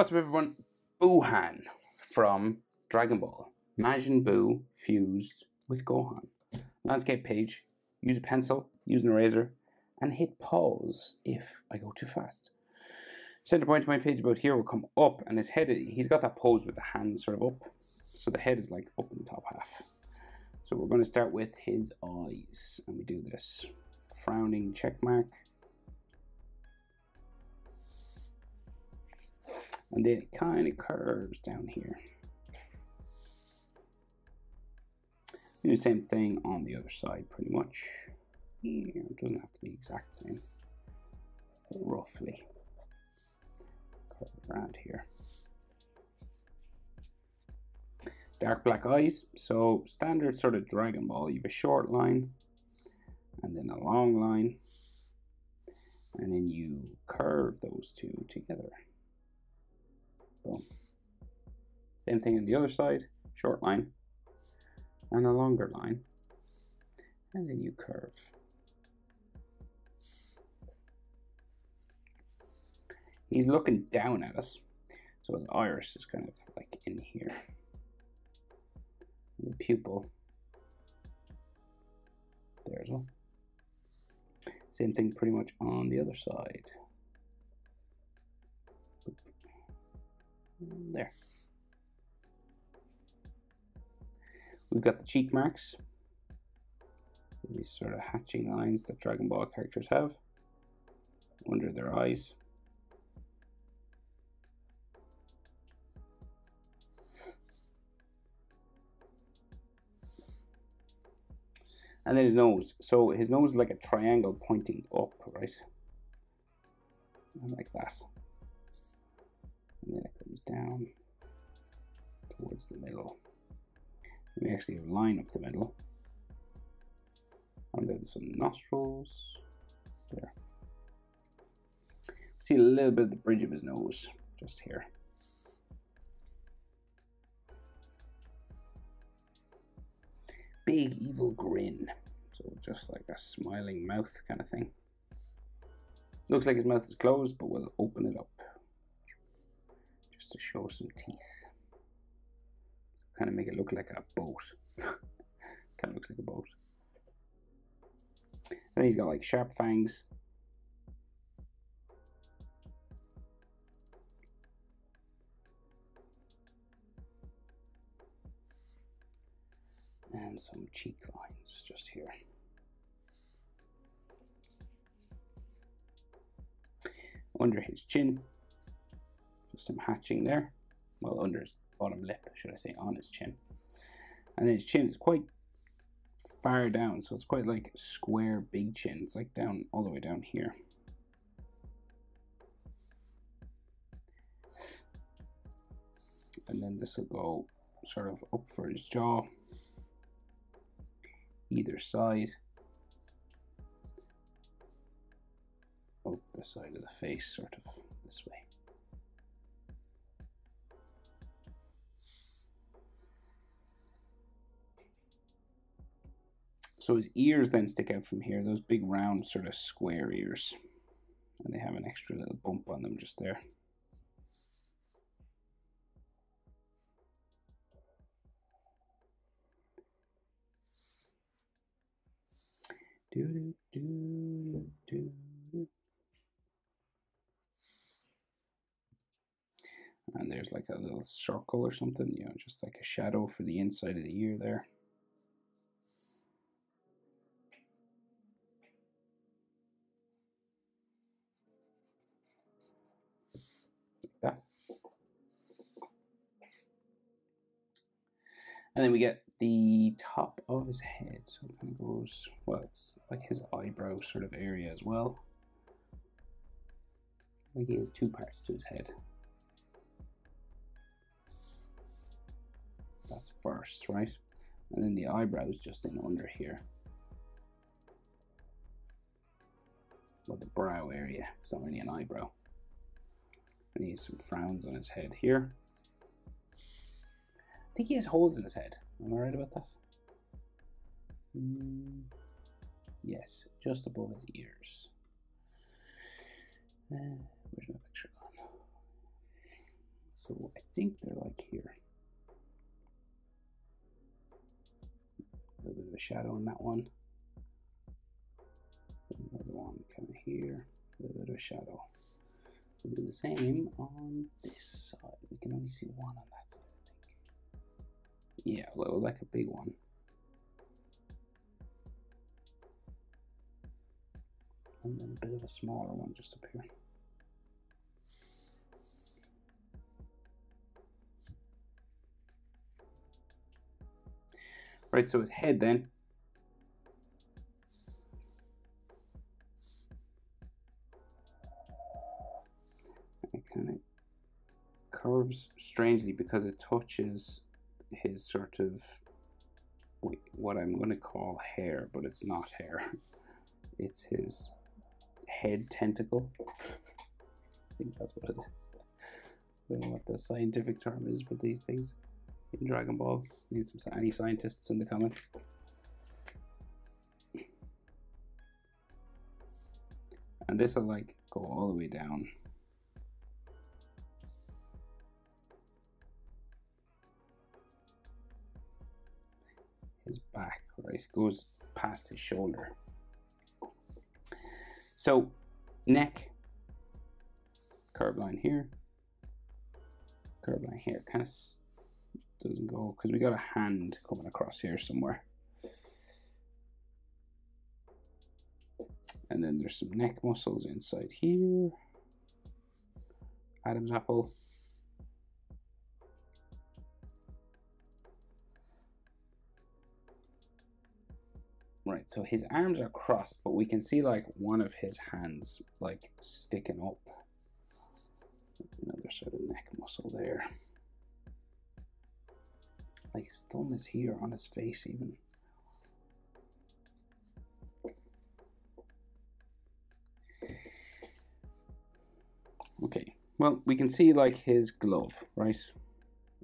What's up, everyone? Buuhan from Dragon Ball. Majin Buu fused with Gohan. Landscape page. Use a pencil, use an eraser, and hit pause if I go too fast. Center point of my page about here will come up, and his head, he's got that pose with the hand sort of up. So the head is like up in the top half. So we're going to start with his eyes, and we do this. Frowning check mark. And then it kind of curves down here. Do the same thing on the other side, pretty much. Yeah, it doesn't have to be exact same, but roughly. Curve around here. Dark black eyes. So standard sort of Dragon Ball. You have a short line, and then a long line, and then you curve those two together. Boom. Same thing on the other side, short line and a longer line, and then you curve. He's looking down at us, so his iris is kind of like in here. And the pupil there as well. Same thing pretty much on the other side. There. We've got the cheek marks. These sort of hatching lines that Dragon Ball characters have under their eyes. And then his nose. So his nose is like a triangle pointing up, right? Like that. And then it comes down towards the middle. And we actually line up the middle. And then some nostrils. There. See a little bit of the bridge of his nose just here. Big evil grin. So just like a smiling mouth kind of thing. Looks like his mouth is closed, but we'll open it up. To show some teeth. Kind of make it look like a boat. Kind of looks like a boat. And he's got like sharp fangs. And some cheek lines just here. Under his chin. Some hatching there, well, under his bottom lip, should I say, on his chin. And then his chin is quite far down, so it's quite like a square big chin. It's like down all the way down here. And then this will go sort of up for his jaw, either side, up the side of the face, sort of this way. So his ears then stick out from here, those big round sort of square ears. And they have an extra little bump on them just there. Do, do, do, do, do. And there's like a little circle or something, you know, just like a shadow for the inside of the ear there. That. And then we get the top of his head. So it kind of goes, well, it's like his eyebrow sort of area as well. Like he has two parts to his head. That's first, right? And then the eyebrows just in under here. Well, the brow area. It's not really an eyebrow. And he has some frowns on his head here. I think he has holes in his head. Am I right about that? Yes, just above his ears. Where's my picture gone? So I think they're like here. A little bit of a shadow on that one. Another one kind of here. A little bit of a shadow. We'll do the same on this side. We can only see one on that side, I think. Yeah, like a big one. And then a bit of a smaller one just up here. Right, so his head then. It kind of curves strangely because it touches his sort of, what I'm going to call hair, but it's not hair. It's his head tentacle. I think that's what it is. I don't know what the scientific term is for these things in Dragon Ball. Need any scientists in the comments. And this will like go all the way down. His back, right? It goes past his shoulder. So, neck, curve line here, curve line here. Kind of doesn't go because we got a hand coming across here somewhere. And then there's some neck muscles inside here. Adam's apple. Right, so his arms are crossed, but we can see like one of his hands like sticking up. Another sort of neck muscle there. Like his thumb is here on his face even. Okay, well, we can see like his glove, right?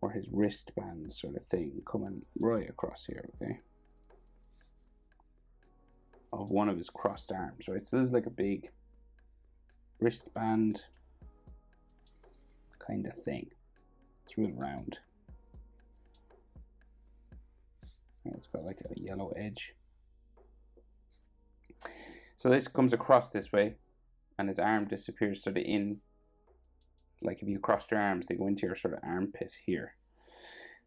Or his wristband sort of thing coming right across here, okay? Of one of his crossed arms, right? So this is like a big wristband kind of thing. It's real round. And it's got like a yellow edge. So this comes across this way, and his arm disappears sort of in, like if you crossed your arms, they go into your sort of armpit here.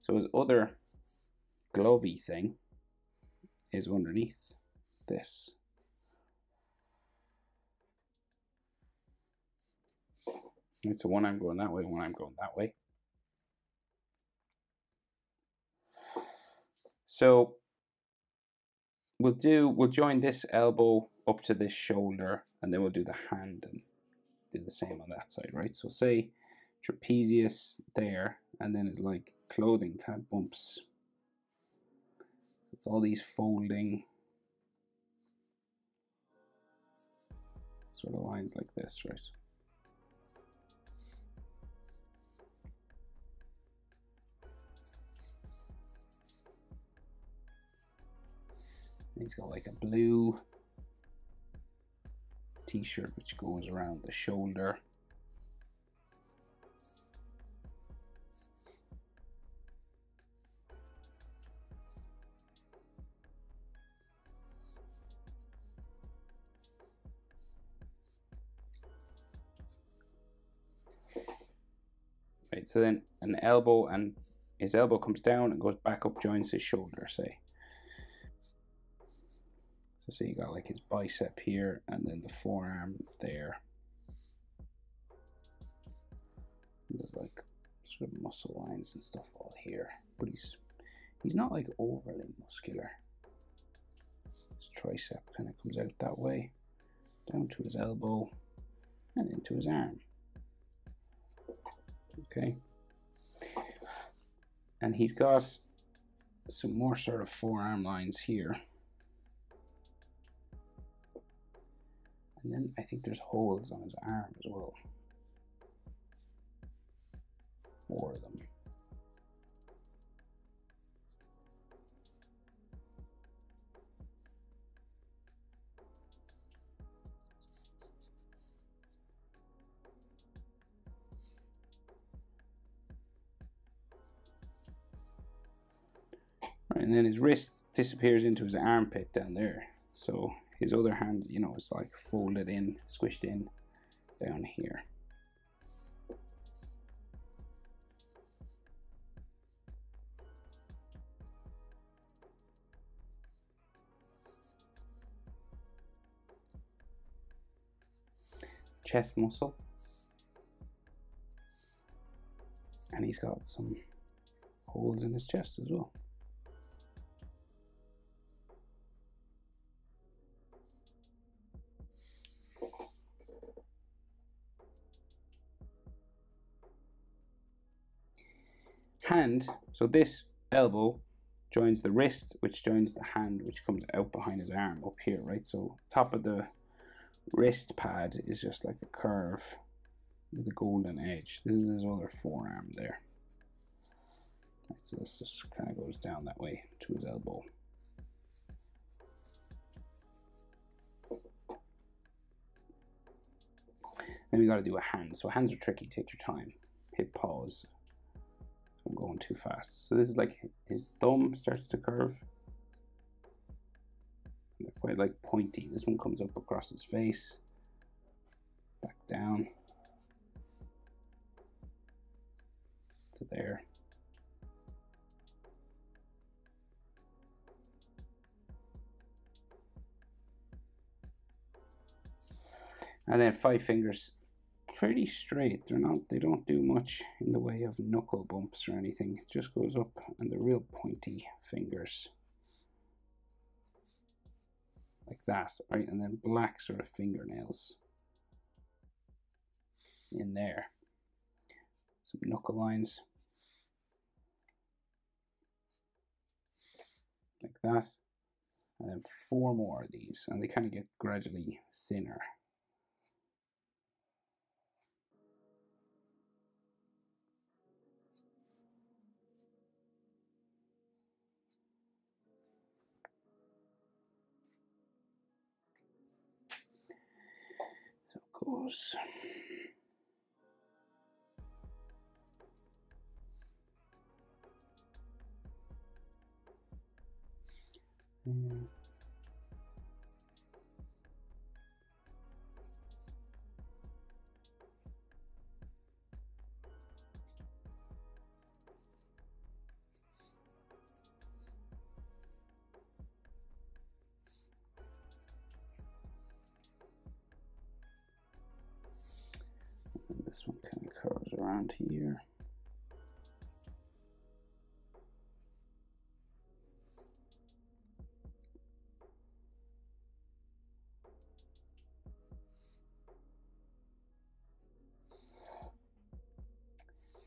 So his other glovey thing is underneath this. And so one arm going that way, one arm going that way. So we'll join this elbow up to this shoulder, and then we'll do the hand and do the same on that side, right? So say trapezius there, and then it's like clothing kind of bumps. It's all these folding sort of lines like this, right? And he's got like a blue t-shirt which goes around the shoulder. Right, so then an elbow, and his elbow comes down and goes back up, joins his shoulder, say. So you got like his bicep here, and then the forearm there. And there's like sort of muscle lines and stuff all here, but he's not like overly muscular. His tricep kind of comes out that way, down to his elbow, and into his arm. Okay, and he's got some more sort of forearm lines here. And then I think there's holes on his arm as well. 4 of them. Right, and then his wrist disappears into his armpit down there. So his other hand, you know, is like folded in, squished in down here. Chest muscle. And he's got some holes in his chest as well. Hand, so this elbow joins the wrist, which joins the hand, which comes out behind his arm up here, right? So top of the wrist pad is just like a curve with a golden edge. This is his other forearm there. Right, so this just kind of goes down that way to his elbow. Then we got to do a hand. So hands are tricky. Take your time. Hit pause. I'm going too fast. So this is like his thumb starts to curve. They're quite like pointy. This one comes up across his face, back down to there. And then 5 fingers, pretty straight. They don't do much in the way of knuckle bumps or anything. It just goes up, and they're real pointy fingers. Like that, right? And then black sort of fingernails in there. Some knuckle lines. Like that. And then 4 more of these, and they kind of get gradually thinner. So it goes. And this one kind of curves around here.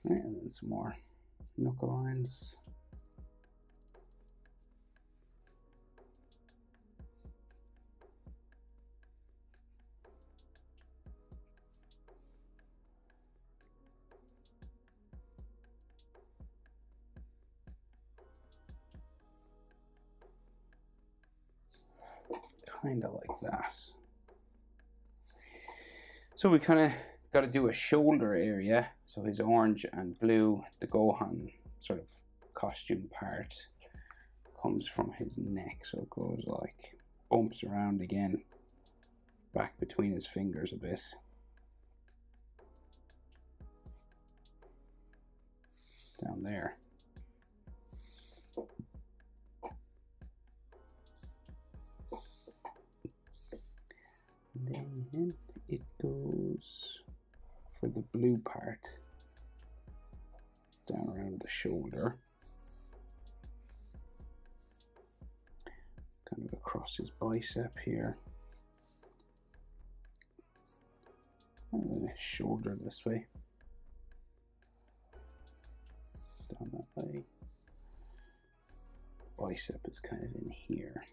Right, and then some more knuckle lines. Kind of like that. So we kind of got to do a shoulder area. So his orange and blue, the Buuhan sort of costume part comes from his neck. So it goes like, bumps around again, back between his fingers a bit. Down there. Then it goes for the blue part down around the shoulder, kind of across his bicep here, and then his shoulder this way, down that way. Bicep is kind of in here.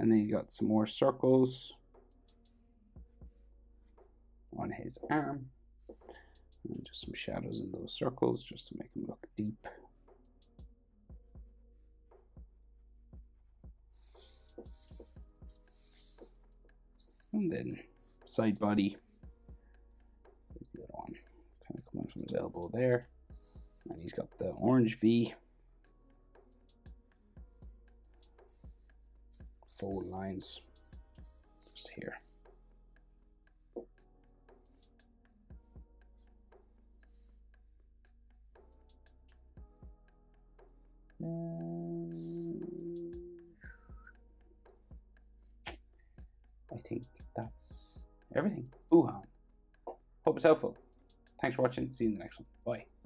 And then he's got some more circles on his arm. And just some shadows in those circles just to make him look deep. And then side body. Here's the other one. Kind of coming from his elbow there. And he's got the orange V. 4 lines just here. I think that's everything. Buuhan. Hope it's helpful. Thanks for watching. See you in the next one. Bye.